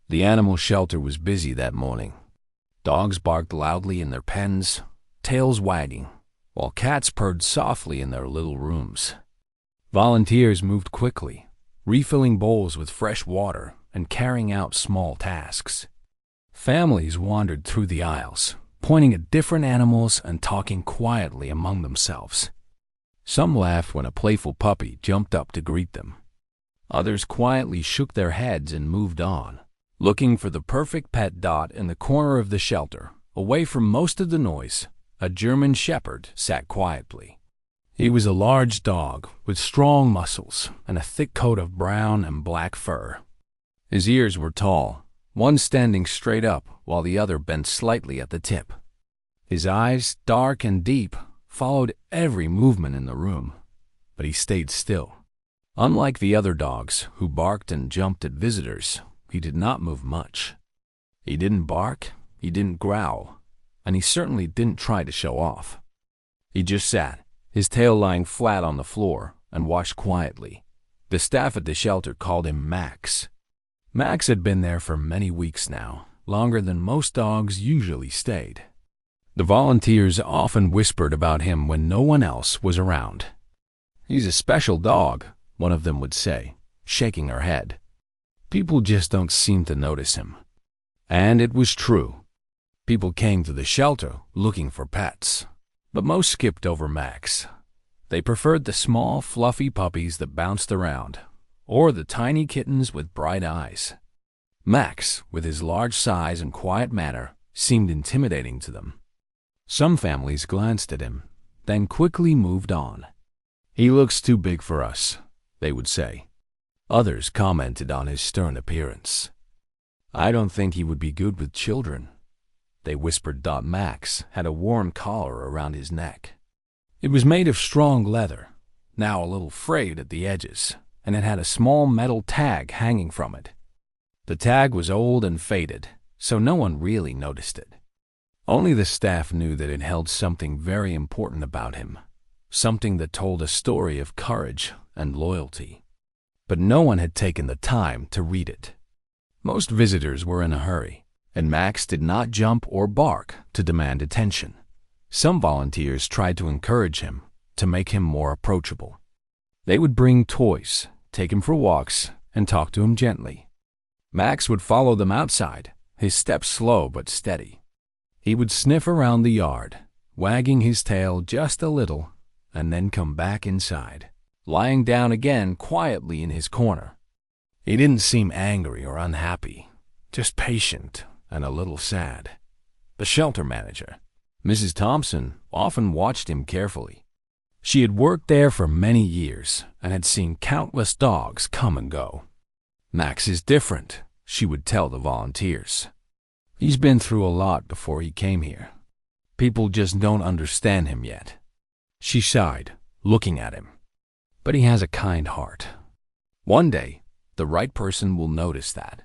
The animal shelter was busy that morning. Dogs barked loudly in their pens, tails wagging, while cats purred softly in their little rooms. Volunteers moved quickly, refilling bowls with fresh water and carrying out small tasks. Families wandered through the aisles, pointing at different animals and talking quietly among themselves. Some laughed when a playful puppy jumped up to greet them. Others quietly shook their heads and moved on, looking for the perfect pet. In the corner of the shelter, away from most of the noise, a German shepherd sat quietly. He was a large dog with strong muscles and a thick coat of brown and black fur. His ears were tall, one standing straight up while the other bent slightly at the tip. His eyes, dark and deep, followed every movement in the room, but he stayed still. Unlike the other dogs who barked and jumped at visitors, he did not move much. He didn't bark, he didn't growl, and he certainly didn't try to show off. He just sat, his tail lying flat on the floor, and watched quietly. The staff at the shelter called him Max. Max had been there for many weeks now, longer than most dogs usually stayed. The volunteers often whispered about him when no one else was around. "He's a special dog," one of them would say, shaking her head. "People just don't seem to notice him." And it was true. People came to the shelter looking for pets, but most skipped over Max. They preferred the small, fluffy puppies that bounced around, or the tiny kittens with bright eyes. Max, with his large size and quiet manner, seemed intimidating to them. Some families glanced at him, then quickly moved on. "He looks too big for us," they would say. Others commented on his stern appearance. "I don't think he would be good with children," they whispered. Max had a warm collar around his neck. It was made of strong leather, now a little frayed at the edges, and it had a small metal tag hanging from it. The tag was old and faded, so no one really noticed it. Only the staff knew that it held something very important about him, something that told a story of courage and loyalty. But no one had taken the time to read it. Most visitors were in a hurry, and Max did not jump or bark to demand attention. Some volunteers tried to encourage him, to make him more approachable. They would bring toys, take him for walks, and talk to him gently. Max would follow them outside, his steps slow but steady. He would sniff around the yard, wagging his tail just a little, and then come back inside, lying down again quietly in his corner. He didn't seem angry or unhappy, just patient and a little sad. The shelter manager, Mrs. Thompson, often watched him carefully. She had worked there for many years and had seen countless dogs come and go. "Max is different," she would tell the volunteers. "He's been through a lot before he came here. People just don't understand him yet." She sighed, looking at him. "But he has a kind heart. One day, the right person will notice that."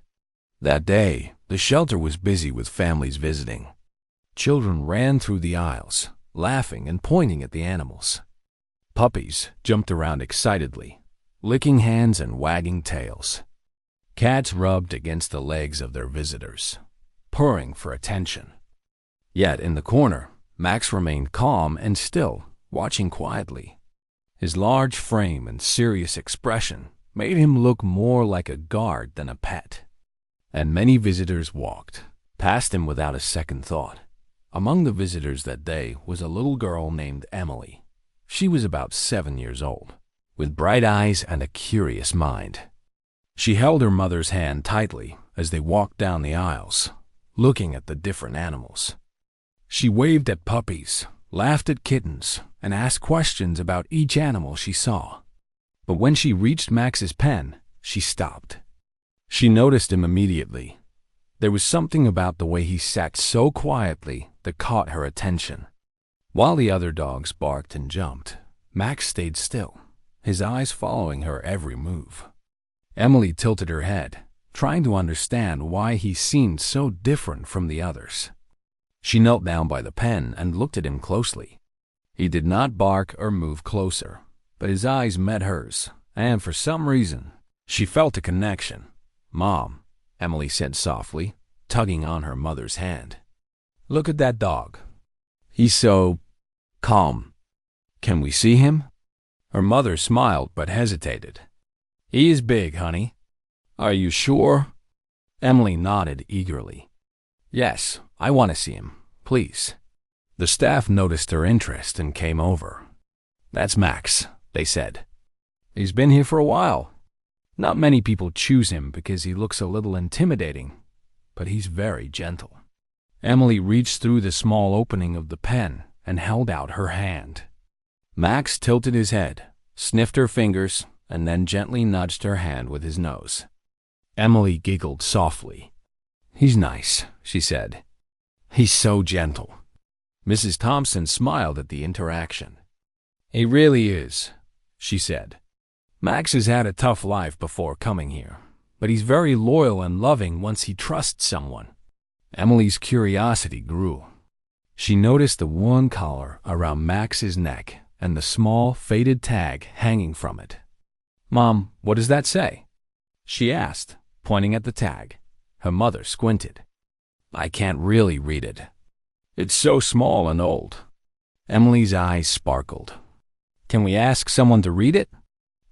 That day, the shelter was busy with families visiting. Children ran through the aisles, laughing and pointing at the animals. Puppies jumped around excitedly, licking hands and wagging tails. Cats rubbed against the legs of their visitors, purring for attention. Yet in the corner, Max remained calm and still, watching quietly. His large frame and serious expression made him look more like a guard than a pet. And many visitors walked past him without a second thought. Among the visitors that day was a little girl named Emily. She was about 7 years old, with bright eyes and a curious mind. She held her mother's hand tightly as they walked down the aisles, looking at the different animals. She waved at puppies, laughed at kittens, and asked questions about each animal she saw. But when she reached Max's pen, she stopped. She noticed him immediately. There was something about the way he sat so quietly that caught her attention. While the other dogs barked and jumped, Max stayed still, his eyes following her every move. Emily tilted her head, trying to understand why he seemed so different from the others. She knelt down by the pen and looked at him closely. He did not bark or move closer, but his eyes met hers, and for some reason, she felt a connection. "Mom," Emily said softly, tugging on her mother's hand. "Look at that dog. He's so calm. Can we see him?" Her mother smiled but hesitated. "He is big, honey." "Are you sure?" Emily nodded eagerly. "Yes, I want to see him. Please." The staff noticed her interest and came over. "That's Max," they said. "He's been here for a while. Not many people choose him because he looks a little intimidating, but he's very gentle." Emily reached through the small opening of the pen and held out her hand. Max tilted his head, sniffed her fingers, and then gently nudged her hand with his nose. Emily giggled softly. "He's nice," she said. "He's so gentle." Mrs. Thompson smiled at the interaction. "He really is," she said. "Max has had a tough life before coming here, but he's very loyal and loving once he trusts someone." Emily's curiosity grew. She noticed the worn collar around Max's neck and the small, faded tag hanging from it. "Mom, what does that say?" she asked, pointing at the tag. Her mother squinted. "I can't really read it. It's so small and old." Emily's eyes sparkled. "Can we ask someone to read it?"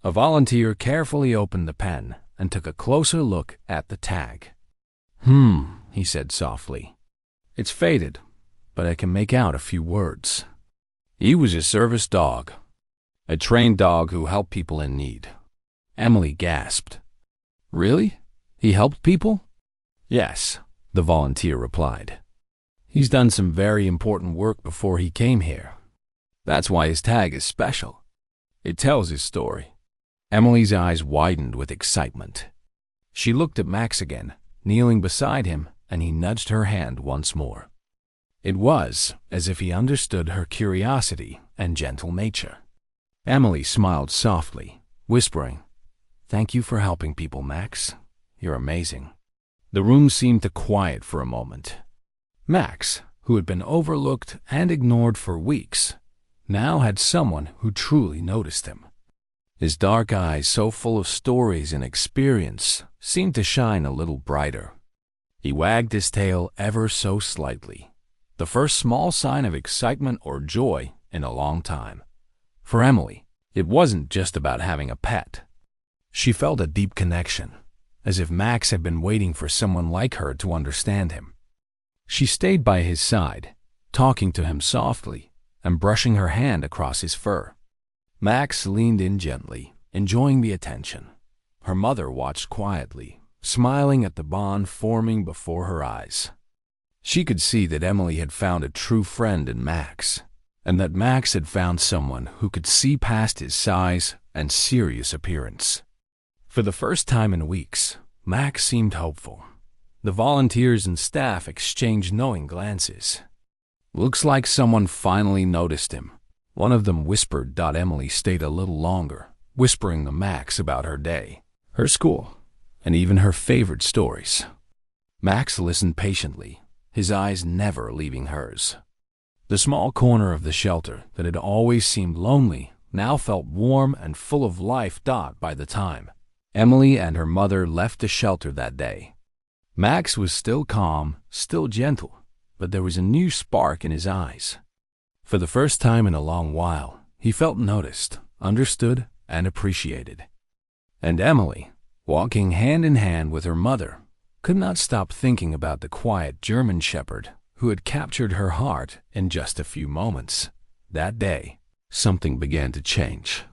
A volunteer carefully opened the pen and took a closer look at the tag. He said softly. "It's faded, but I can make out a few words." He was a service dog, a trained dog who helped people in need. Emily gasped. "Really? He helped people?" "Yes," the volunteer replied. "He's done some very important work before he came here. That's why his tag is special. It tells his story." Emily's eyes widened with excitement. She looked at Max again, kneeling beside him, and he nudged her hand once more. It was as if he understood her curiosity and gentle nature. Emily smiled softly, whispering, "Thank you for helping people, Max. You're amazing." The room seemed to quiet for a moment. Max, who had been overlooked and ignored for weeks, now had someone who truly noticed him. His dark eyes, so full of stories and experience, seemed to shine a little brighter. He wagged his tail ever so slightly, the first small sign of excitement or joy in a long time. For Emily, it wasn't just about having a pet. She felt a deep connection, as if Max had been waiting for someone like her to understand him. She stayed by his side, talking to him softly and brushing her hand across his fur. Max leaned in gently, enjoying the attention. Her mother watched quietly, smiling at the bond forming before her eyes. She could see that Emily had found a true friend in Max, and that Max had found someone who could see past his size and serious appearance. For the first time in weeks, Max seemed hopeful. The volunteers and staff exchanged knowing glances. "Looks like someone finally noticed him," one of them whispered. Emily stayed a little longer, whispering to Max about her day, her school, and even her favorite stories. Max listened patiently, his eyes never leaving hers. The small corner of the shelter that had always seemed lonely now felt warm and full of life. By the time Emily and her mother left the shelter that day, Max was still calm, still gentle, but there was a new spark in his eyes. For the first time in a long while, he felt noticed, understood, and appreciated. And Emily, walking hand in hand with her mother, could not stop thinking about the quiet German shepherd who had captured her heart in just a few moments. That day, something began to change.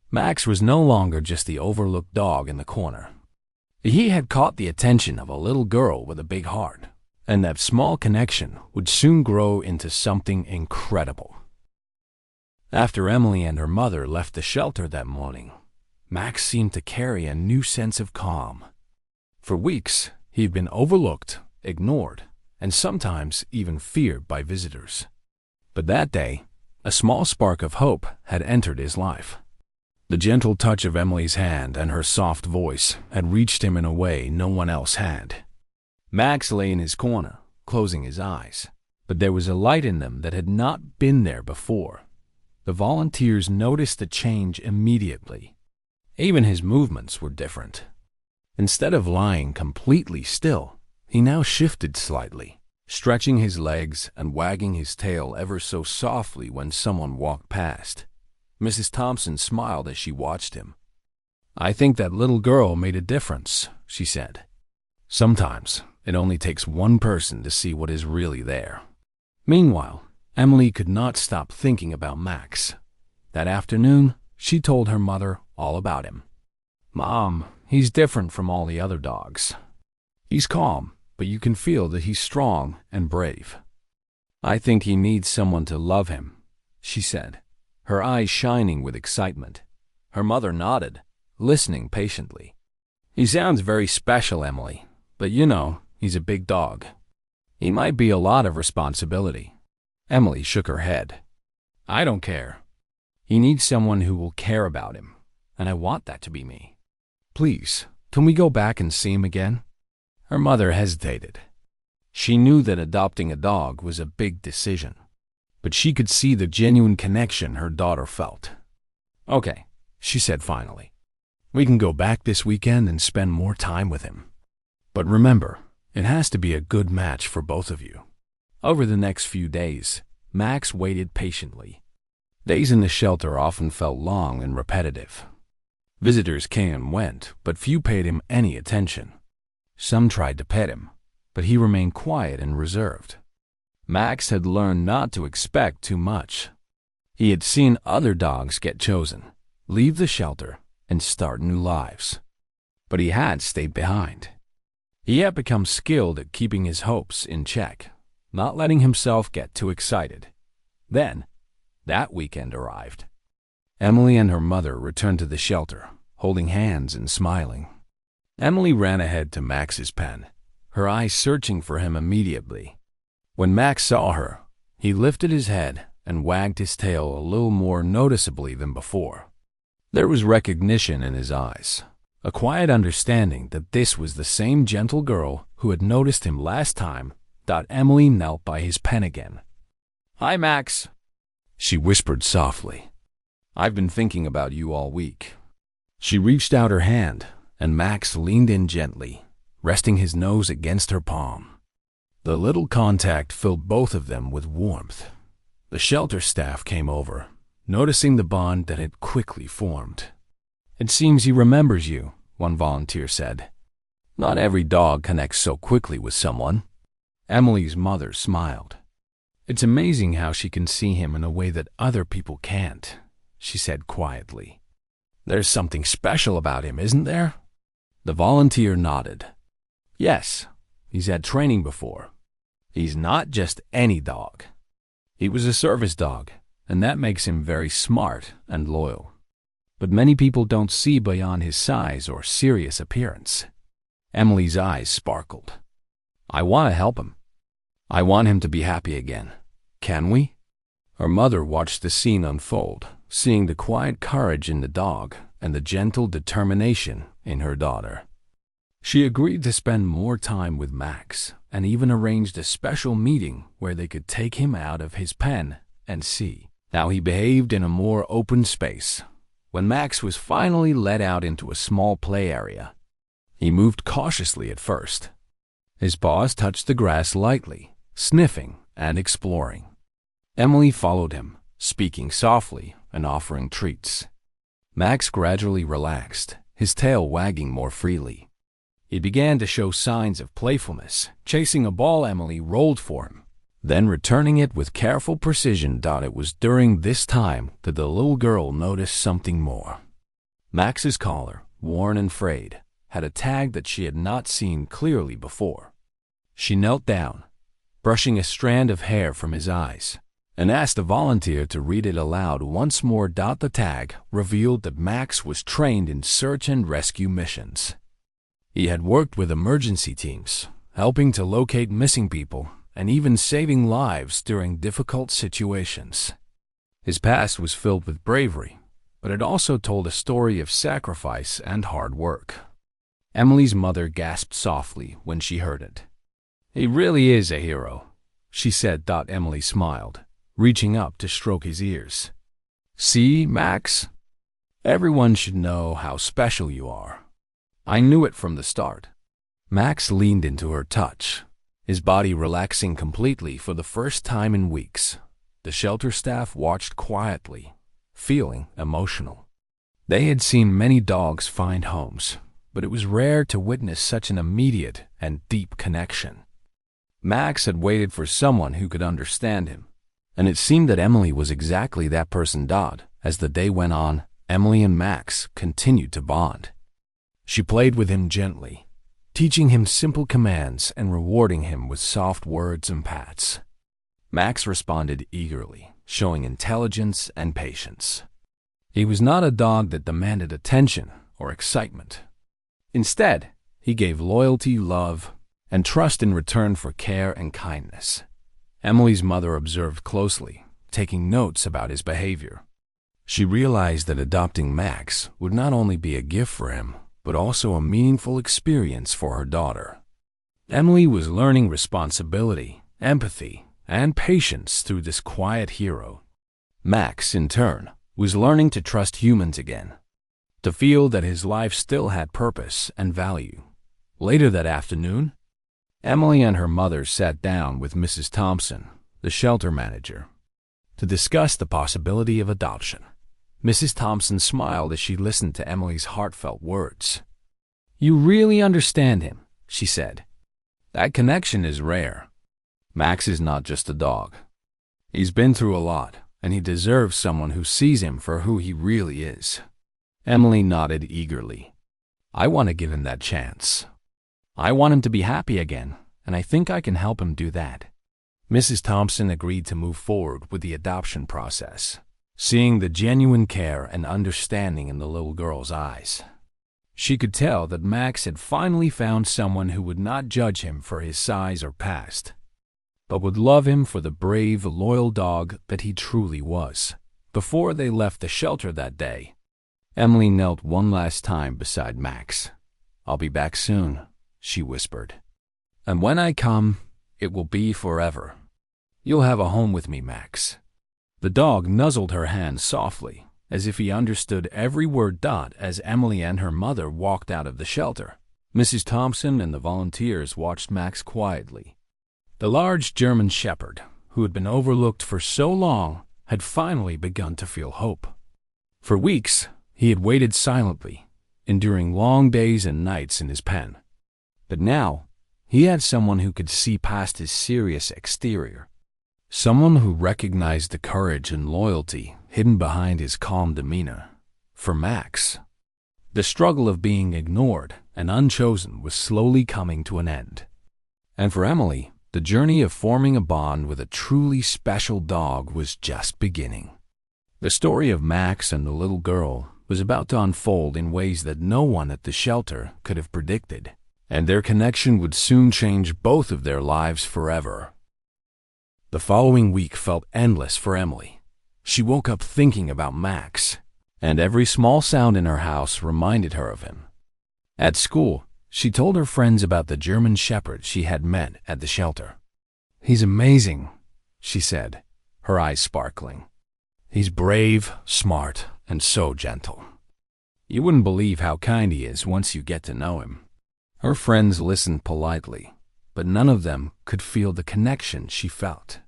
Max was no longer just the overlooked dog in the corner. He had caught the attention of a little girl with a big heart, and that small connection would soon grow into something incredible. After Emily and her mother left the shelter that morning, Max seemed to carry a new sense of calm. For weeks, he'd been overlooked, ignored, and sometimes even feared by visitors. But that day, a small spark of hope had entered his life. The gentle touch of Emily's hand and her soft voice had reached him in a way no one else had. Max lay in his corner, closing his eyes, but there was a light in them that had not been there before. The volunteers noticed the change immediately. Even his movements were different. Instead of lying completely still, he now shifted slightly, stretching his legs and wagging his tail ever so softly when someone walked past. Mrs. Thompson smiled as she watched him. "I think that little girl made a difference," she said. "Sometimes it only takes one person to see what is really there." Meanwhile, Emily could not stop thinking about Max. That afternoon, she told her mother all about him. "Mom, he's different from all the other dogs. He's calm, but you can feel that he's strong and brave. I think he needs someone to love him," she said, her eyes shining with excitement. Her mother nodded, listening patiently. "He sounds very special, Emily, but you know, he's a big dog. He might be a lot of responsibility." Emily shook her head. "I don't care. He needs someone who will care about him, and I want that to be me. Please, can we go back and see him again?" Her mother hesitated. She knew that adopting a dog was a big decision, but she could see the genuine connection her daughter felt. "Okay," she said finally. "We can go back this weekend and spend more time with him. But remember, it has to be a good match for both of you." Over the next few days, Max waited patiently. Days in the shelter often felt long and repetitive. Visitors came and went, but few paid him any attention. Some tried to pet him, but he remained quiet and reserved. Max had learned not to expect too much. He had seen other dogs get chosen, leave the shelter, and start new lives. But he had stayed behind. He had become skilled at keeping his hopes in check, not letting himself get too excited. Then, that weekend arrived. Emily and her mother returned to the shelter, holding hands and smiling. Emily ran ahead to Max's pen, her eyes searching for him immediately. When Max saw her, he lifted his head and wagged his tail a little more noticeably than before. There was recognition in his eyes, a quiet understanding that this was the same gentle girl who had noticed him last time. Emily knelt by his pen again. "Hi, Max," she whispered softly. "I've been thinking about you all week." She reached out her hand, and Max leaned in gently, resting his nose against her palm. The little contact filled both of them with warmth. The shelter staff came over, noticing the bond that had quickly formed. "It seems he remembers you," one volunteer said. "Not every dog connects so quickly with someone." Emily's mother smiled. "It's amazing how she can see him in a way that other people can't," she said quietly. "There's something special about him, isn't there?" The volunteer nodded. "Yes, he's had training before. He's not just any dog. He was a service dog, and that makes him very smart and loyal. But many people don't see beyond his size or serious appearance." Emily's eyes sparkled. "I want to help him. I want him to be happy again. Can we?" Her mother watched the scene unfold, seeing the quiet courage in the dog and the gentle determination in her daughter. She agreed to spend more time with Max and even arranged a special meeting where they could take him out of his pen and see how he behaved in a more open space. When Max was finally led out into a small play area, he moved cautiously at first. His paws touched the grass lightly, sniffing and exploring. Emily followed him, speaking softly and offering treats. Max gradually relaxed, his tail wagging more freely. He began to show signs of playfulness, chasing a ball Emily rolled for him, then returning it with careful precision. It was during this time that the little girl noticed something more. Max's collar, worn and frayed, had a tag that she had not seen clearly before. She knelt down, brushing a strand of hair from his eyes, and asked a volunteer to read it aloud once more. The tag revealed that Max was trained in search and rescue missions. He had worked with emergency teams, helping to locate missing people and even saving lives during difficult situations. His past was filled with bravery, but it also told a story of sacrifice and hard work. Emily's mother gasped softly when she heard it. "He really is a hero," she said. Emily smiled, reaching up to stroke his ears. "See, Max? Everyone should know how special you are. I knew it from the start." Max leaned into her touch, his body relaxing completely for the first time in weeks. The shelter staff watched quietly, feeling emotional. They had seen many dogs find homes, but it was rare to witness such an immediate and deep connection. Max had waited for someone who could understand him, and it seemed that Emily was exactly that person. As the day went on, Emily and Max continued to bond. She played with him gently, teaching him simple commands and rewarding him with soft words and pats. Max responded eagerly, showing intelligence and patience. He was not a dog that demanded attention or excitement. Instead, he gave loyalty, love, and trust in return for care and kindness. Emily's mother observed closely, taking notes about his behavior. She realized that adopting Max would not only be a gift for him, but also a meaningful experience for her daughter. Emily was learning responsibility, empathy, and patience through this quiet hero. Max, in turn, was learning to trust humans again, to feel that his life still had purpose and value. Later that afternoon, Emily and her mother sat down with Mrs. Thompson, the shelter manager, to discuss the possibility of adoption. Mrs. Thompson smiled as she listened to Emily's heartfelt words. "You really understand him," she said. "That connection is rare. Max is not just a dog. He's been through a lot, and he deserves someone who sees him for who he really is." Emily nodded eagerly. "I want to give him that chance. I want him to be happy again, and I think I can help him do that." Mrs. Thompson agreed to move forward with the adoption process, seeing the genuine care and understanding in the little girl's eyes. She could tell that Max had finally found someone who would not judge him for his size or past, but would love him for the brave, loyal dog that he truly was. Before they left the shelter that day, Emily knelt one last time beside Max. "I'll be back soon," she whispered. "And when I come, it will be forever. You'll have a home with me, Max." The dog nuzzled her hand softly, as if he understood every word. As Emily and her mother walked out of the shelter, Mrs. Thompson and the volunteers watched Max quietly. The large German shepherd, who had been overlooked for so long, had finally begun to feel hope. For weeks, he had waited silently, enduring long days and nights in his pen. But now, he had someone who could see past his serious exterior. Someone who recognized the courage and loyalty hidden behind his calm demeanor. For Max, the struggle of being ignored and unchosen was slowly coming to an end. And for Emily, the journey of forming a bond with a truly special dog was just beginning. The story of Max and the little girl was about to unfold in ways that no one at the shelter could have predicted, and their connection would soon change both of their lives forever. The following week felt endless for Emily. She woke up thinking about Max, and every small sound in her house reminded her of him. At school, she told her friends about the German shepherd she had met at the shelter. "He's amazing," she said, her eyes sparkling. "He's brave, smart, and so gentle. You wouldn't believe how kind he is once you get to know him." Her friends listened politely, but none of them could feel the connection she felt.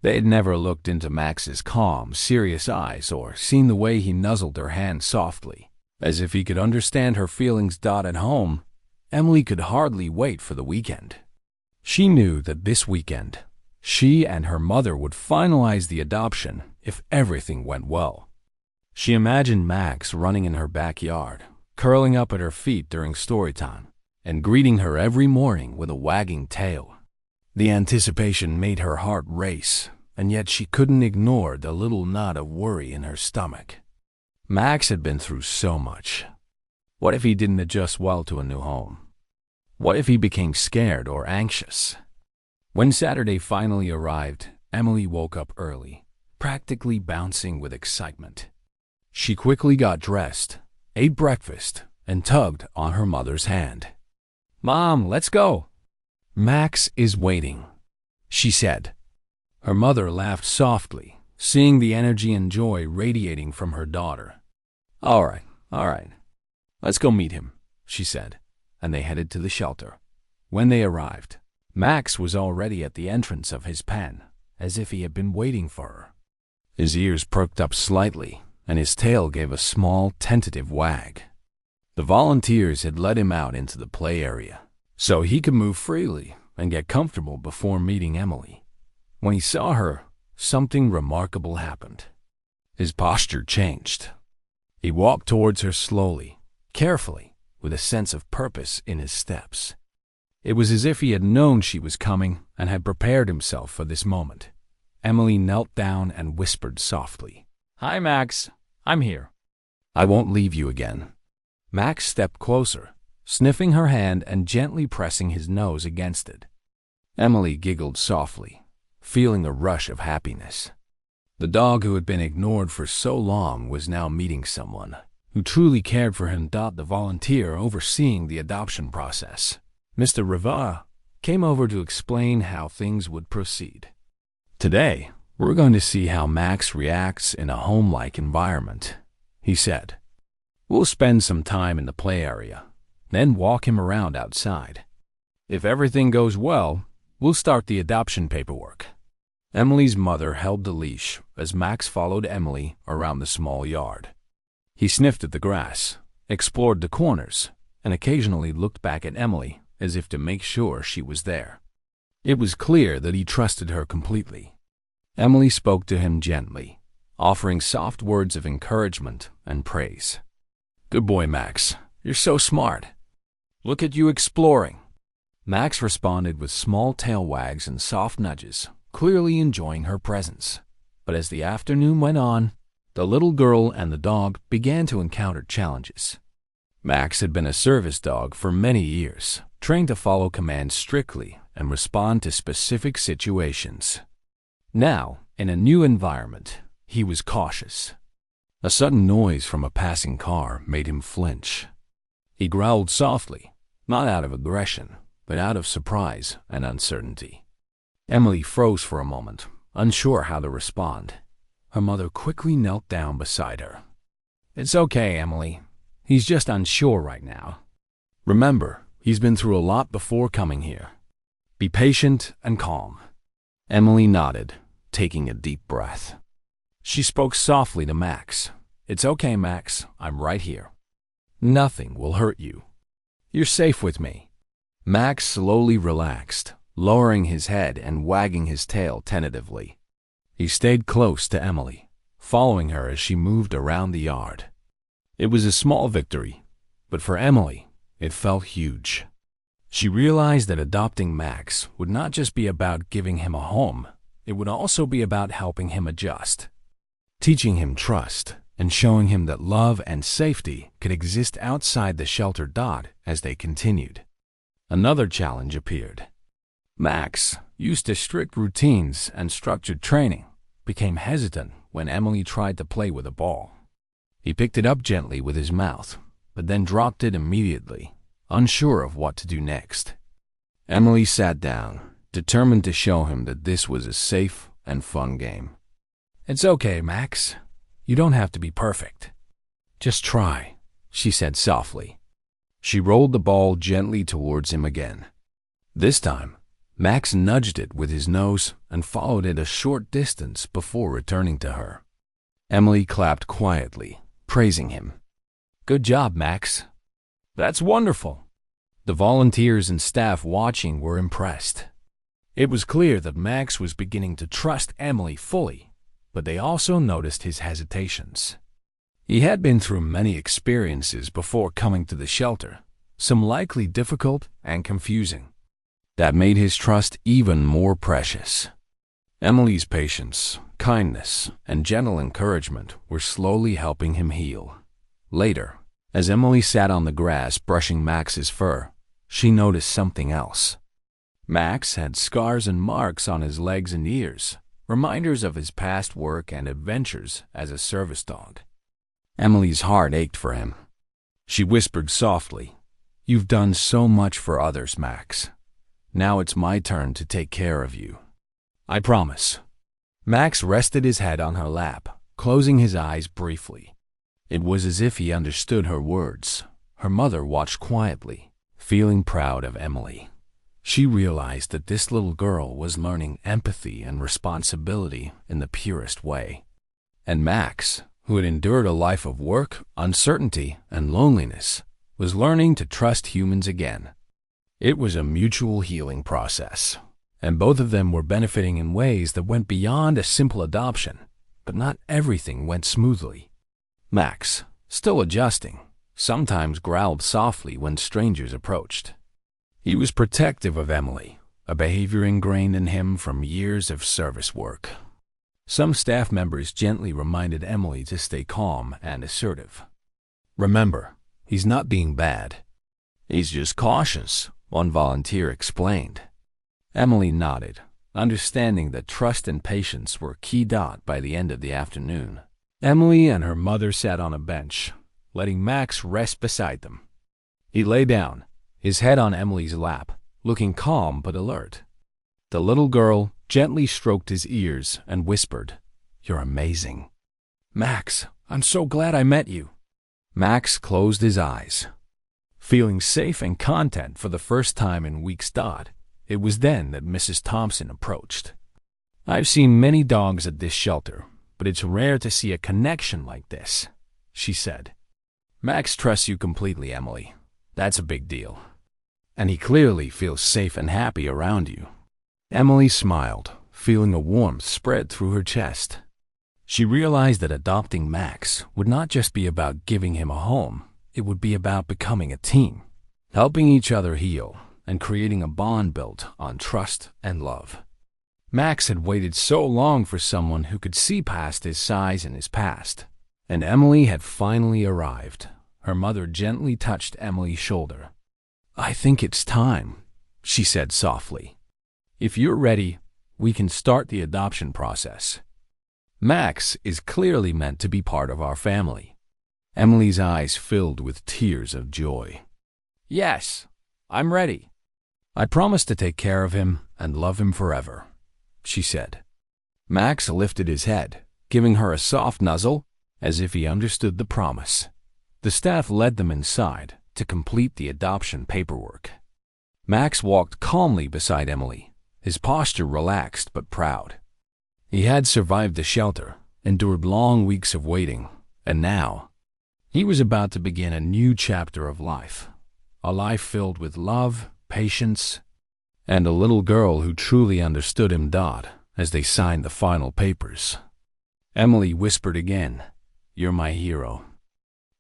They had never looked into Max's calm, serious eyes or seen the way he nuzzled her hand softly, as if he could understand her feelings. At home, Emily could hardly wait for the weekend. She knew that this weekend, she and her mother would finalize the adoption if everything went well. She imagined Max running in her backyard, curling up at her feet during story time, and greeting her every morning with a wagging tail. The anticipation made her heart race, and yet she couldn't ignore the little knot of worry in her stomach. Max had been through so much. What if he didn't adjust well to a new home? What if he became scared or anxious? When Saturday finally arrived, Emily woke up early, practically bouncing with excitement. She quickly got dressed, ate breakfast, and tugged on her mother's hand. "Mom, let's go." "Max is waiting," she said. Her mother laughed softly, seeing the energy and joy radiating from her daughter. All right. Let's go meet him," she said, and they headed to the shelter. When they arrived, Max was already at the entrance of his pen, as if he had been waiting for her. His ears perked up slightly, and his tail gave a small, tentative wag. The volunteers had let him out into the play area, so he could move freely and get comfortable before meeting Emily. When he saw her, something remarkable happened. His posture changed. He walked towards her slowly, carefully, with a sense of purpose in his steps. It was as if he had known she was coming and had prepared himself for this moment. Emily knelt down and whispered softly, "Hi, Max. I'm here. I won't leave you again." Max stepped closer, sniffing her hand and gently pressing his nose against it. Emily giggled softly, feeling a rush of happiness. The dog who had been ignored for so long was now meeting someone who truly cared for him. The volunteer overseeing the adoption process, Mr. Rivera, came over to explain how things would proceed. "Today, we're going to see how Max reacts in a home-like environment," he said. "We'll spend some time in the play area, then walk him around outside. If everything goes well, we'll start the adoption paperwork." Emily's mother held the leash as Max followed Emily around the small yard. He sniffed at the grass, explored the corners, and occasionally looked back at Emily as if to make sure she was there. It was clear that he trusted her completely. Emily spoke to him gently, offering soft words of encouragement and praise. "Good boy, Max. You're so smart. Look at you exploring." Max responded with small tail wags and soft nudges, clearly enjoying her presence. But as the afternoon went on, the little girl and the dog began to encounter challenges. Max had been a service dog for many years, trained to follow commands strictly and respond to specific situations. Now, in a new environment, he was cautious. A sudden noise from a passing car made him flinch. He growled softly, not out of aggression, but out of surprise and uncertainty. Emily froze for a moment, unsure how to respond. Her mother quickly knelt down beside her. "It's okay, Emily. He's just unsure right now. Remember, he's been through a lot before coming here. Be patient and calm." Emily nodded, taking a deep breath. She spoke softly to Max. "It's okay, Max. I'm right here. Nothing will hurt you. You're safe with me." Max slowly relaxed, lowering his head and wagging his tail tentatively. He stayed close to Emily, following her as she moved around the yard. It was a small victory, but for Emily, it felt huge. She realized that adopting Max would not just be about giving him a home, it would also be about helping him adjust, teaching him trust, and showing him that love and safety could exist outside the shelter. As they continued, another challenge appeared. Max, used to strict routines and structured training, became hesitant when Emily tried to play with a ball. He picked it up gently with his mouth, but then dropped it immediately, unsure of what to do next. Emily sat down, determined to show him that this was a safe and fun game. "It's okay, Max. You don't have to be perfect. Just try," she said softly. She rolled the ball gently towards him again. This time, Max nudged it with his nose and followed it a short distance before returning to her. Emily clapped quietly, praising him. "Good job, Max. That's wonderful." The volunteers and staff watching were impressed. It was clear that Max was beginning to trust Emily fully, but they also noticed his hesitations. He had been through many experiences before coming to the shelter, some likely difficult and confusing. That made his trust even more precious. Emily's patience, kindness, and gentle encouragement were slowly helping him heal. Later, as Emily sat on the grass brushing Max's fur, she noticed something else. Max had scars and marks on his legs and ears, reminders of his past work and adventures as a service dog. Emily's heart ached for him. She whispered softly, "You've done so much for others, Max. Now it's my turn to take care of you. I promise." Max rested his head on her lap, closing his eyes briefly. It was as if he understood her words. her mother watched quietly, feeling proud of Emily. She realized that this little girl was learning empathy and responsibility in the purest way. And Max, who had endured a life of work, uncertainty, and loneliness, was learning to trust humans again. It was a mutual healing process, and both of them were benefiting in ways that went beyond a simple adoption, but not everything went smoothly. Max, still adjusting, sometimes growled softly when strangers approached. He was protective of Emily, a behavior ingrained in him from years of service work. Some staff members gently reminded Emily to stay calm and assertive. "Remember, he's not being bad. He's just cautious," one volunteer explained. Emily nodded, understanding that trust and patience were key. By the end of the afternoon, Emily and her mother sat on a bench, letting Max rest beside them. He lay down, his head on Emily's lap, looking calm but alert. The little girl gently stroked his ears and whispered, "You're amazing." "Max, I'm so glad I met you." Max closed his eyes, feeling safe and content for the first time in weeks. It was then that Mrs. Thompson approached. "I've seen many dogs at this shelter, but it's rare to see a connection like this," she said. "Max trusts you completely, Emily. That's a big deal. And he clearly feels safe and happy around you." Emily smiled, feeling a warmth spread through her chest. She realized that adopting Max would not just be about giving him a home, it would be about becoming a team, helping each other heal, and creating a bond built on trust and love. Max had waited so long for someone who could see past his size and his past, and Emily had finally arrived. Her mother gently touched Emily's shoulder. "I think it's time," she said softly. "If you're ready, we can start the adoption process. Max is clearly meant to be part of our family." Emily's eyes filled with tears of joy. "Yes, I'm ready. I promise to take care of him and love him forever," she said. Max lifted his head, giving her a soft nuzzle, as if he understood the promise. The staff led them inside to complete the adoption paperwork. Max walked calmly beside Emily, his posture relaxed but proud. He had survived the shelter, endured long weeks of waiting, and now he was about to begin a new chapter of life, a life filled with love, patience, and a little girl who truly understood him. As they signed the final papers, Emily whispered again, "You're my hero.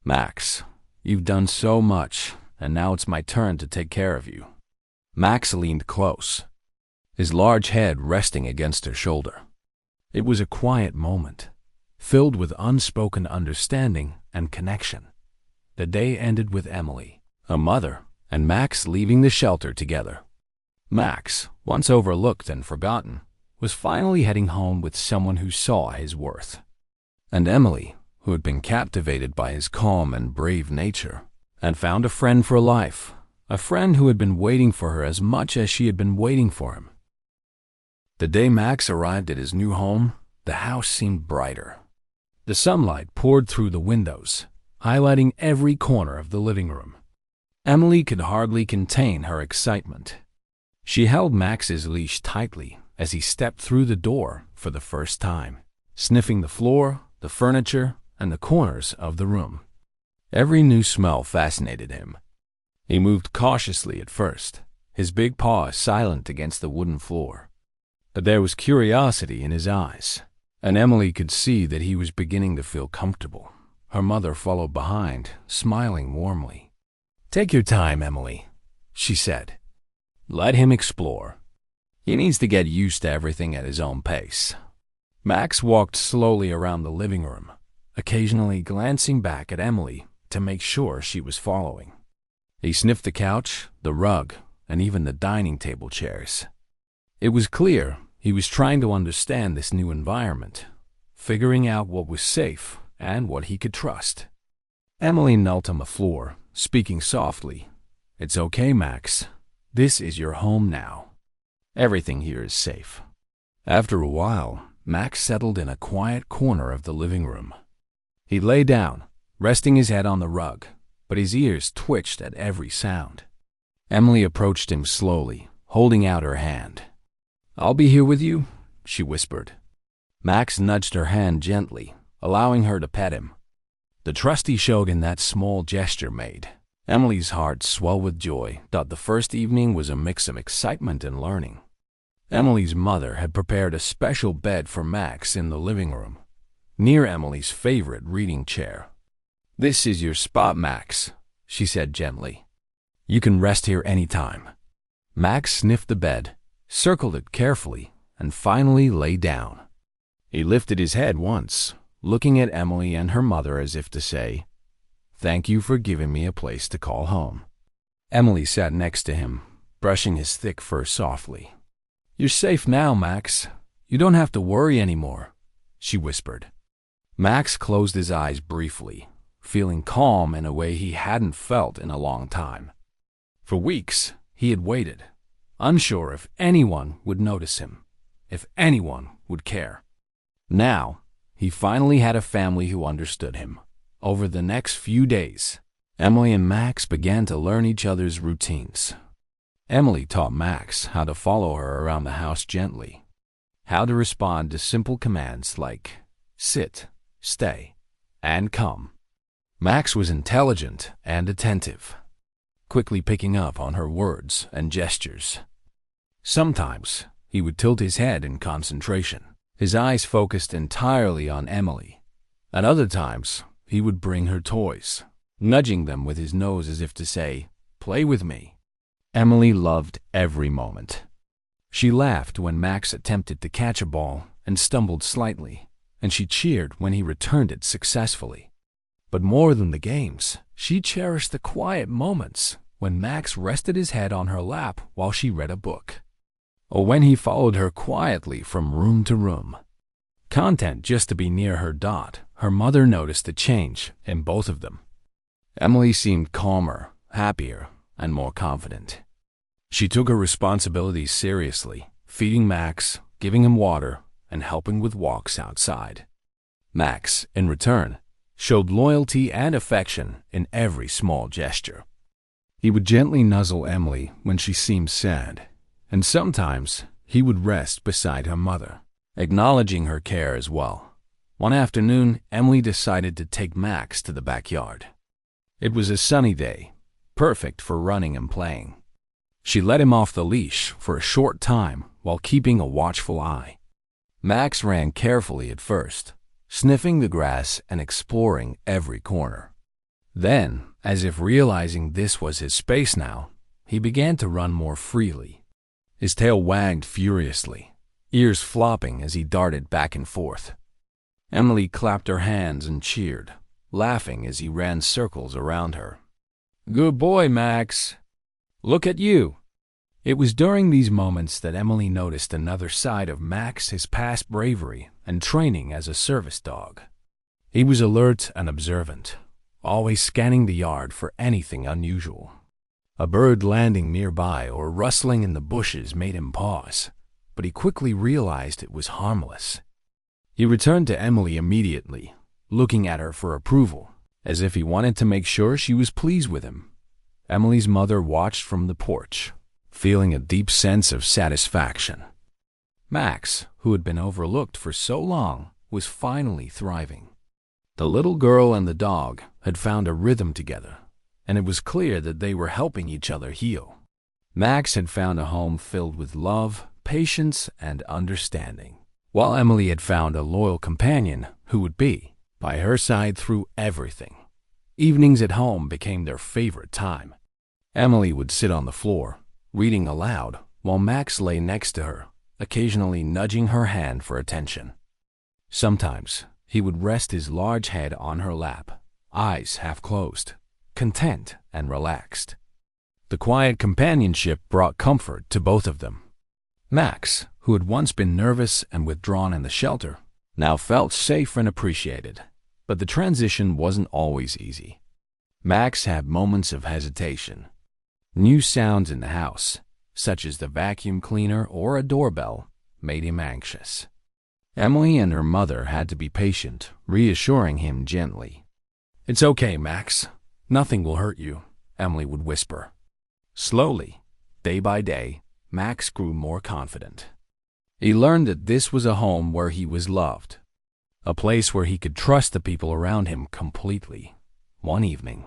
Max, you've done so much, and now it's my turn to take care of you." Max leaned close, his large head resting against her shoulder. It was a quiet moment, filled with unspoken understanding and connection. The day ended with Emily, a mother, and Max leaving the shelter together. Max, once overlooked and forgotten, was finally heading home with someone who saw his worth. And Emily, who had been captivated by his calm and brave nature, and found a friend for life, a friend who had been waiting for her as much as she had been waiting for him. The day Max arrived at his new home, the house seemed brighter. The sunlight poured through the windows, highlighting every corner of the living room. Emily could hardly contain her excitement. She held Max's leash tightly as he stepped through the door for the first time, sniffing the floor, the furniture, and the corners of the room. Every new smell fascinated him. He moved cautiously at first, his big paws silent against the wooden floor. But there was curiosity in his eyes, and Emily could see that he was beginning to feel comfortable. Her mother followed behind, smiling warmly. "Take your time, Emily," she said. "Let him explore. He needs to get used to everything at his own pace." Max walked slowly around the living room, occasionally glancing back at Emily to make sure she was following. He sniffed the couch, the rug, and even the dining table chairs. It was clear he was trying to understand this new environment, figuring out what was safe and what he could trust. Emily knelt on the floor, speaking softly. "It's okay, Max. This is your home now. Everything here is safe." After a while, Max settled in a quiet corner of the living room. He lay down, resting his head on the rug, but his ears twitched at every sound. Emily approached him slowly, holding out her hand. "I'll be here with you," she whispered. Max nudged her hand gently, allowing her to pet him. The trust he showed in that small gesture made Emily's heart swell with joy. The first evening was a mix of excitement and learning. Emily's mother had prepared a special bed for Max in the living room, near Emily's favorite reading chair. "This is your spot, Max," she said gently. "You can rest here anytime." Max sniffed the bed, circled it carefully, and finally lay down. He lifted his head once, looking at Emily and her mother as if to say, "Thank you for giving me a place to call home." Emily sat next to him, brushing his thick fur softly. "You're safe now, Max. You don't have to worry anymore," she whispered. Max closed his eyes briefly, feeling calm in a way he hadn't felt in a long time. For weeks, he had waited, unsure if anyone would notice him, if anyone would care. Now, he finally had a family who understood him. Over the next few days, Emily and Max began to learn each other's routines. Emily taught Max how to follow her around the house gently, how to respond to simple commands like sit, stay, and come. Max was intelligent and attentive, quickly picking up on her words and gestures. Sometimes he would tilt his head in concentration, his eyes focused entirely on Emily. At other times, he would bring her toys, nudging them with his nose as if to say, "Play with me." Emily loved every moment. She laughed when Max attempted to catch a ball and stumbled slightly, and she cheered when he returned it successfully. But more than the games, she cherished the quiet moments when Max rested his head on her lap while she read a book, or when he followed her quietly from room to room. Content just to be near her. Her mother noticed a change in both of them. Emily seemed calmer, happier, and more confident. She took her responsibilities seriously, feeding Max, giving him water, and helping with walks outside. Max, in return, showed loyalty and affection in every small gesture. He would gently nuzzle Emily when she seemed sad, and sometimes he would rest beside her mother, acknowledging her care as well. One afternoon, Emily decided to take Max to the backyard. It was a sunny day, perfect for running and playing. She let him off the leash for a short time while keeping a watchful eye. Max ran carefully at first, sniffing the grass and exploring every corner. Then, as if realizing this was his space now, he began to run more freely. His tail wagged furiously, ears flopping as he darted back and forth. Emily clapped her hands and cheered, laughing as he ran circles around her. "Good boy, Max. Look at you." It was during these moments that Emily noticed another side of Max, his past bravery and training as a service dog. He was alert and observant, always scanning the yard for anything unusual. A bird landing nearby or rustling in the bushes made him pause, but he quickly realized it was harmless. He returned to Emily immediately, looking at her for approval, as if he wanted to make sure she was pleased with him. Emily's mother watched from the porch, feeling a deep sense of satisfaction. Max, who had been overlooked for so long, was finally thriving. The little girl and the dog had found a rhythm together, and it was clear that they were helping each other heal. Max had found a home filled with love, patience, and understanding, while Emily had found a loyal companion who would be by her side through everything. Evenings at home became their favorite time. Emily would sit on the floor, reading aloud, while Max lay next to her, occasionally nudging her hand for attention. Sometimes he would rest his large head on her lap, eyes half closed, content and relaxed. The quiet companionship brought comfort to both of them. Max, who had once been nervous and withdrawn in the shelter, now felt safe and appreciated. But the transition wasn't always easy. Max had moments of hesitation. New sounds in the house, such as the vacuum cleaner or a doorbell, made him anxious. Emily and her mother had to be patient, reassuring him gently. "It's okay, Max. "Nothing will hurt you," Emily would whisper. Slowly, day by day, Max grew more confident. He learned that this was a home where he was loved, a place where he could trust the people around him completely. One evening,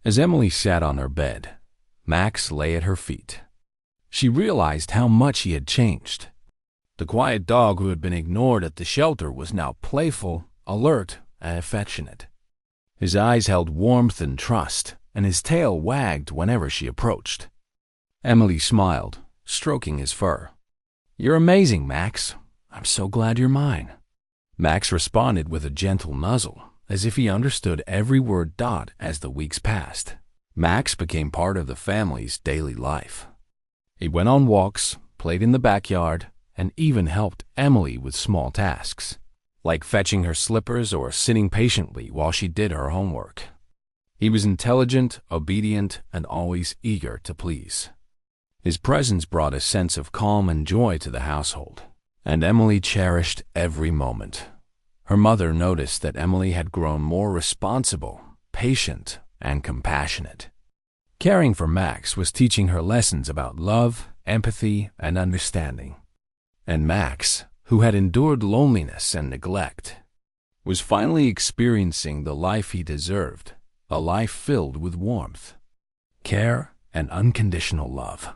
as Emily sat on her bed, Max lay at her feet. She realized how much he had changed. The quiet dog who had been ignored at the shelter was now playful, alert, and affectionate. His eyes held warmth and trust, and his tail wagged whenever she approached. Emily smiled, stroking his fur. "You're amazing, Max. I'm so glad you're mine." Max responded with a gentle nuzzle, as if he understood every word Dot as the weeks passed. Max became part of the family's daily life. He went on walks, played in the backyard, and even helped Emily with small tasks, like fetching her slippers or sitting patiently while she did her homework. He was intelligent, obedient, and always eager to please. His presence brought a sense of calm and joy to the household, and Emily cherished every moment. Her mother noticed that Emily had grown more responsible, patient, and compassionate. Caring for Max was teaching her lessons about love, empathy, and understanding. And Max, who had endured loneliness and neglect, was finally experiencing the life he deserved, a life filled with warmth, care, and unconditional love,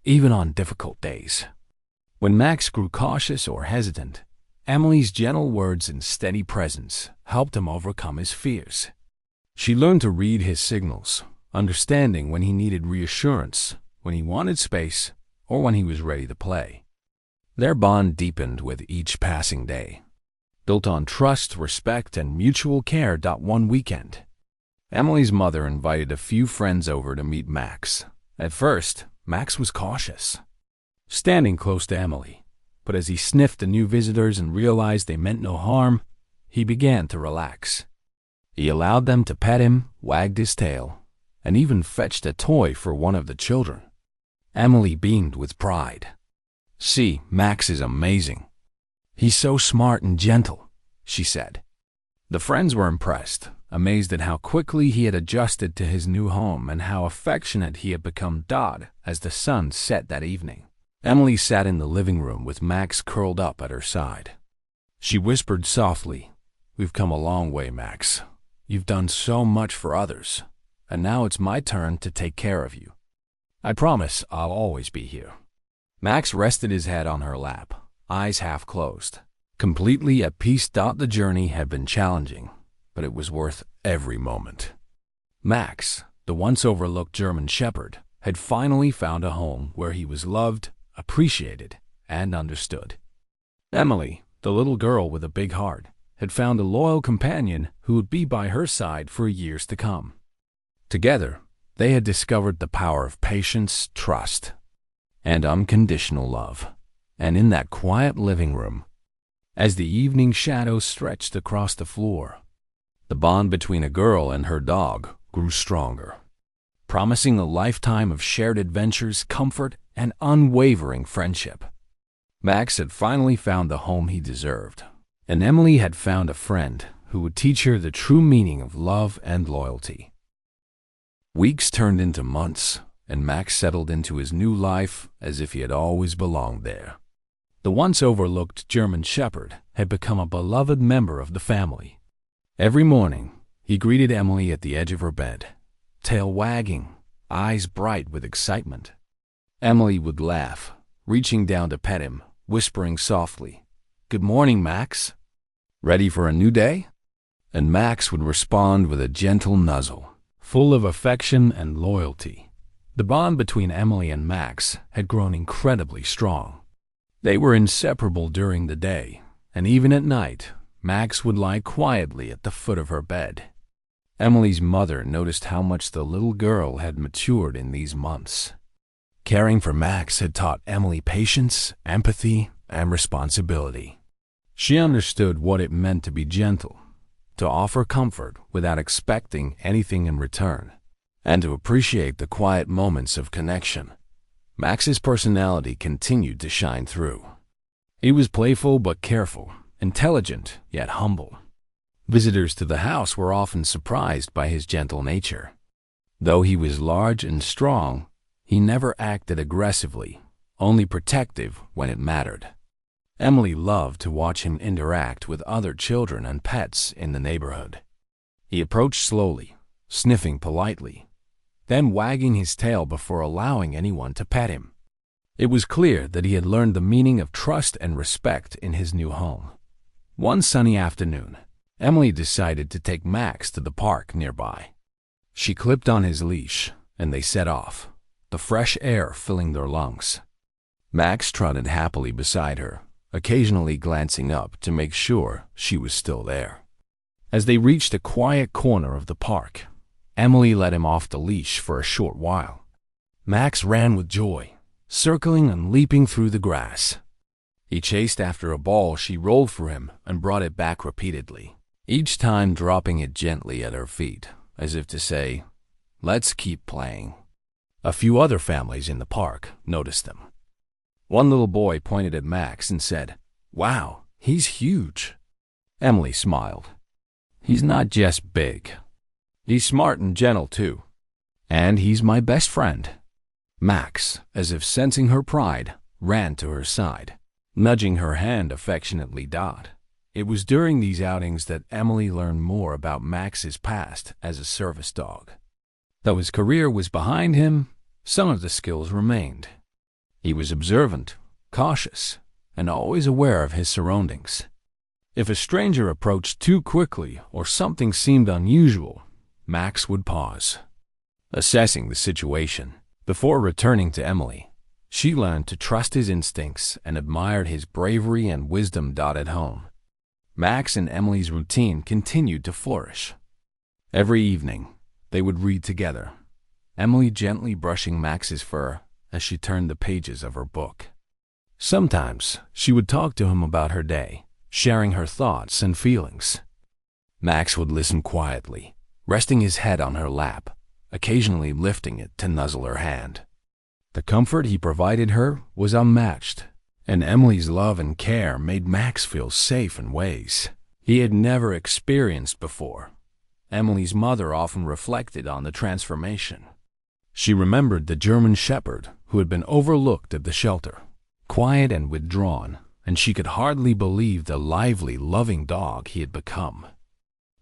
even on difficult days. When Max grew cautious or hesitant, Emily's gentle words and steady presence helped him overcome his fears. She learned to read his signals, understanding when he needed reassurance, when he wanted space, or when he was ready to play. Their bond deepened with each passing day, built on trust, respect, and mutual care. One weekend, Emily's mother invited a few friends over to meet Max. At first, Max was cautious, standing close to Emily, but as he sniffed the new visitors and realized they meant no harm, he began to relax. He allowed them to pet him, wagged his tail, and even fetched a toy for one of the children. Emily beamed with pride. "See, Max is amazing. He's so smart and gentle," she said. The friends were impressed, amazed at how quickly he had adjusted to his new home and how affectionate he had become. As the sun set that evening, Emily sat in the living room with Max curled up at her side. She whispered softly, "We've come a long way, Max. You've done so much for others, and now it's my turn to take care of you. I promise I'll always be here." Max rested his head on her lap, eyes half closed, completely at peace. The journey had been challenging, but it was worth every moment. Max, the once overlooked German Shepherd, had finally found a home where he was loved, appreciated, and understood. Emily, the little girl with a big heart, had found a loyal companion who would be by her side for years to come. Together, they had discovered the power of patience, trust, and unconditional love. And in that quiet living room, as the evening shadows stretched across the floor, the bond between a girl and her dog grew stronger, promising a lifetime of shared adventures, comfort, and unwavering friendship. Max had finally found the home he deserved, and Emily had found a friend who would teach her the true meaning of love and loyalty. Weeks turned into months, and Max settled into his new life as if he had always belonged there. The once overlooked German Shepherd had become a beloved member of the family. Every morning, he greeted Emily at the edge of her bed, tail wagging, eyes bright with excitement. Emily would laugh, reaching down to pet him, whispering softly, "Good morning, Max. Ready for a new day?" And Max would respond with a gentle nuzzle, full of affection and loyalty. The bond between Emily and Max had grown incredibly strong. They were inseparable during the day, and even at night, Max would lie quietly at the foot of her bed. Emily's mother noticed how much the little girl had matured in these months. Caring for Max had taught Emily patience, empathy, and responsibility. She understood what it meant to be gentle, to offer comfort without expecting anything in return, and to appreciate the quiet moments of connection. Max's personality continued to shine through. He was playful but careful, intelligent yet humble. Visitors to the house were often surprised by his gentle nature, Though he was large and strong, he never acted aggressively, only protective when it mattered. Emily loved to watch him interact with other children and pets in the neighborhood. He approached slowly, sniffing politely, then wagging his tail before allowing anyone to pet him. It was clear that he had learned the meaning of trust and respect in his new home. One sunny afternoon, Emily decided to take Max to the park nearby. She clipped on his leash, and they set off, the fresh air filling their lungs. Max trotted happily beside her, occasionally glancing up to make sure she was still there. As they reached a quiet corner of the park, Emily let him off the leash for a short while. Max ran with joy, circling and leaping through the grass. He chased after a ball she rolled for him and brought it back repeatedly, each time dropping it gently at her feet, as if to say, "Let's keep playing." A few other families in the park noticed them. One little boy pointed at Max and said, "Wow, he's huge." Emily smiled. "He's not just big. He's smart and gentle too. And he's my best friend." Max, as if sensing her pride, ran to her side, nudging her hand affectionately. It was during these outings that Emily learned more about Max's past as a service dog. Though his career was behind him, some of the skills remained. He was observant, cautious, and always aware of his surroundings. If a stranger approached too quickly or something seemed unusual, Max would pause, assessing the situation. Before returning to Emily, she learned to trust his instincts and admired his bravery and wisdom. At home, Max and Emily's routine continued to flourish. Every evening, they would read together, Emily gently brushing Max's fur as she turned the pages of her book. Sometimes she would talk to him about her day, sharing her thoughts and feelings. Max would listen quietly, resting his head on her lap, occasionally lifting it to nuzzle her hand. The comfort he provided her was unmatched, and Emily's love and care made Max feel safe in ways he had never experienced before. Emily's mother often reflected on the transformation. She remembered the German shepherd who had been overlooked at the shelter, quiet and withdrawn, and she could hardly believe the lively, loving dog he had become.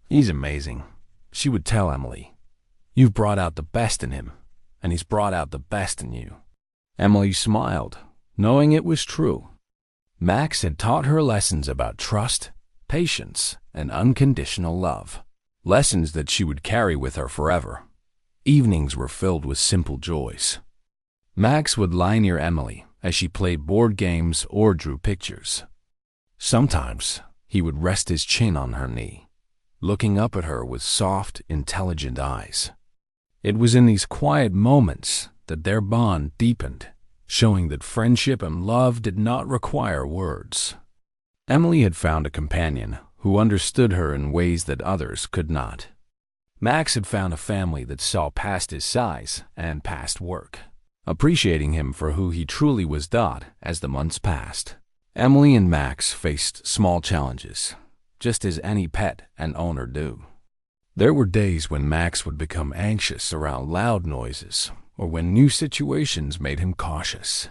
"He's amazing," she would tell Emily. "You've brought out the best in him, and he's brought out the best in you." Emily smiled, knowing it was true. Max had taught her lessons about trust, patience, and unconditional love, lessons that she would carry with her forever. Evenings were filled with simple joys. Max would lie near Emily as she played board games or drew pictures. Sometimes he would rest his chin on her knee, looking up at her with soft, intelligent eyes. It was in these quiet moments that their bond deepened, showing that friendship and love did not require words. Emily had found a companion who understood her in ways that others could not. Max had found a family that saw past his size and past work, appreciating him for who he truly was. As the months passed, Emily and Max faced small challenges, just as any pet and owner do. There were days when Max would become anxious around loud noises or when new situations made him cautious.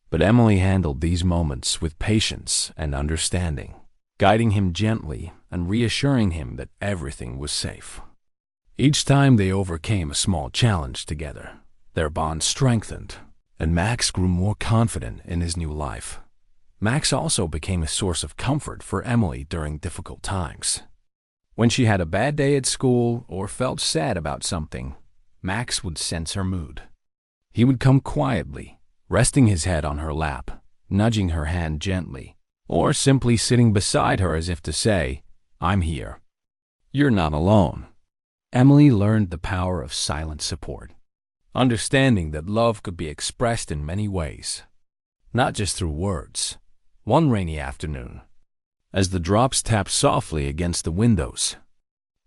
But Emily handled these moments with patience and understanding, guiding him gently and reassuring him that everything was safe. Each time they overcame a small challenge together, their bond strengthened, and Max grew more confident in his new life. Max also became a source of comfort for Emily during difficult times. When she had a bad day at school or felt sad about something, Max would sense her mood. He would come quietly, resting his head on her lap, nudging her hand gently, or simply sitting beside her as if to say, "I'm here. You're not alone." Emily learned the power of silent support, understanding that love could be expressed in many ways, not just through words. One rainy afternoon, as the drops tapped softly against the windows,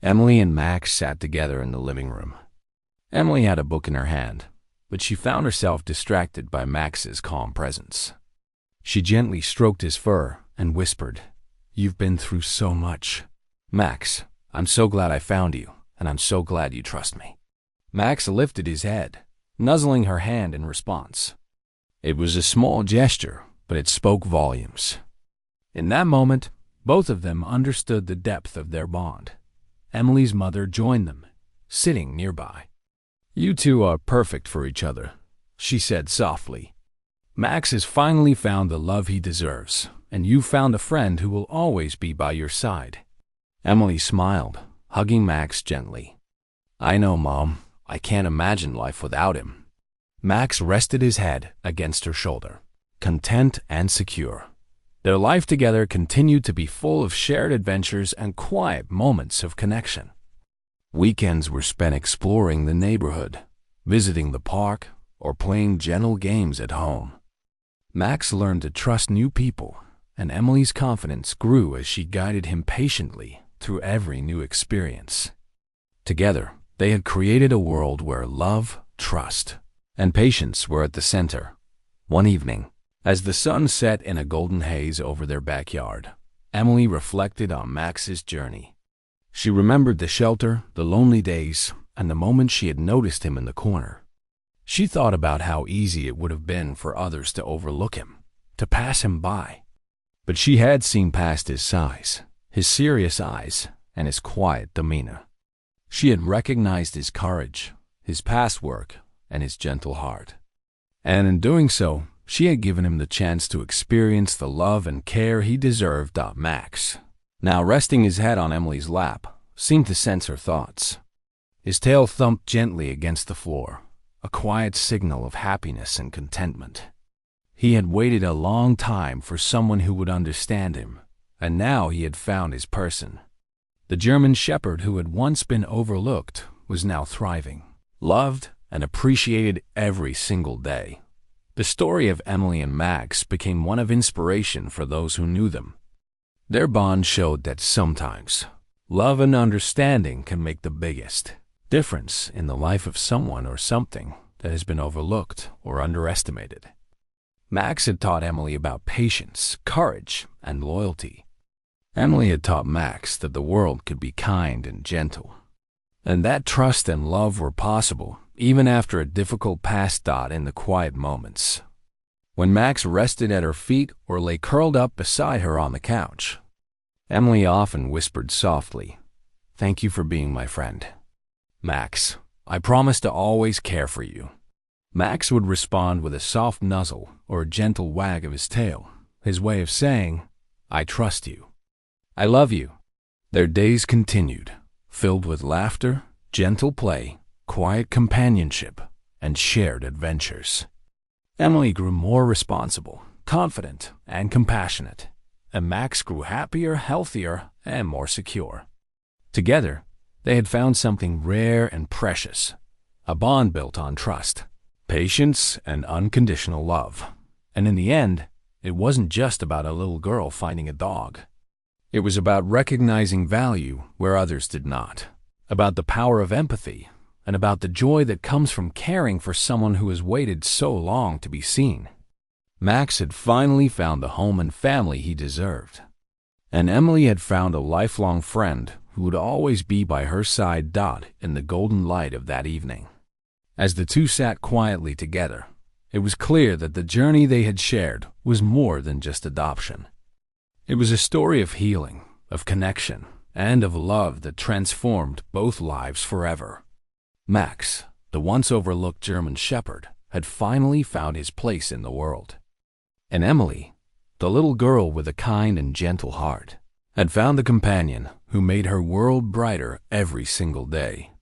Emily and Max sat together in the living room. Emily had a book in her hand, but she found herself distracted by Max's calm presence. She gently stroked his fur and whispered, "You've been through so much. Max, I'm so glad I found you, and I'm so glad you trust me." Max lifted his head, nuzzling her hand in response. It was a small gesture, but it spoke volumes. In that moment, both of them understood the depth of their bond. Emily's mother joined them, sitting nearby. "You two are perfect for each other," she said softly. "Max has finally found the love he deserves, and you found a friend who will always be by your side." Emily smiled, hugging Max gently. "I know, Mom. I can't imagine life without him." Max rested his head against her shoulder, content and secure. Their life together continued to be full of shared adventures and quiet moments of connection. Weekends were spent exploring the neighborhood, visiting the park, or playing gentle games at home. Max learned to trust new people, and Emily's confidence grew as she guided him patiently through every new experience. Together, they had created a world where love, trust, and patience were at the center. One evening, as the sun set in a golden haze over their backyard, Emily reflected on Max's journey. She remembered the shelter, the lonely days, and the moment she had noticed him in the corner. She thought about how easy it would have been for others to overlook him, to pass him by. But she had seen past his size, his serious eyes, and his quiet demeanor. She had recognized his courage, his past work, and his gentle heart. And in doing so, she had given him the chance to experience the love and care he deserved. Max, now resting his head on Emily's lap, seemed to sense her thoughts. His tail thumped gently against the floor, a quiet signal of happiness and contentment. He had waited a long time for someone who would understand him, and now he had found his person. The German Shepherd who had once been overlooked was now thriving, loved and appreciated every single day. The story of Emily and Max became one of inspiration for those who knew them. Their bond showed that sometimes love and understanding can make the biggest difference in the life of someone or something that has been overlooked or underestimated. Max had taught Emily about patience, courage, and loyalty. Emily had taught Max that the world could be kind and gentle, and that trust and love were possible even after a difficult past. In the quiet moments, when Max rested at her feet or lay curled up beside her on the couch, Emily often whispered softly, "Thank you for being my friend. Max, I promise to always care for you." Max would respond with a soft nuzzle or a gentle wag of his tail, his way of saying, "I trust you. I love you." Their days continued, filled with laughter, gentle play, quiet companionship, and shared adventures. Emily grew more responsible, confident, and compassionate, and Max grew happier, healthier, and more secure. Together, they had found something rare and precious, a bond built on trust, patience, and unconditional love. And in the end, it wasn't just about a little girl finding a dog. It was about recognizing value where others did not, about the power of empathy, and about the joy that comes from caring for someone who has waited so long to be seen. Max had finally found the home and family he deserved, and Emily had found a lifelong friend who would always be by her side. In the golden light of that evening, as the two sat quietly together, it was clear that the journey they had shared was more than just adoption. It was a story of healing, of connection, and of love that transformed both lives forever. Max, the once overlooked German Shepherd, had finally found his place in the world. And Emily, the little girl with a kind and gentle heart, had found the companion who made her world brighter every single day.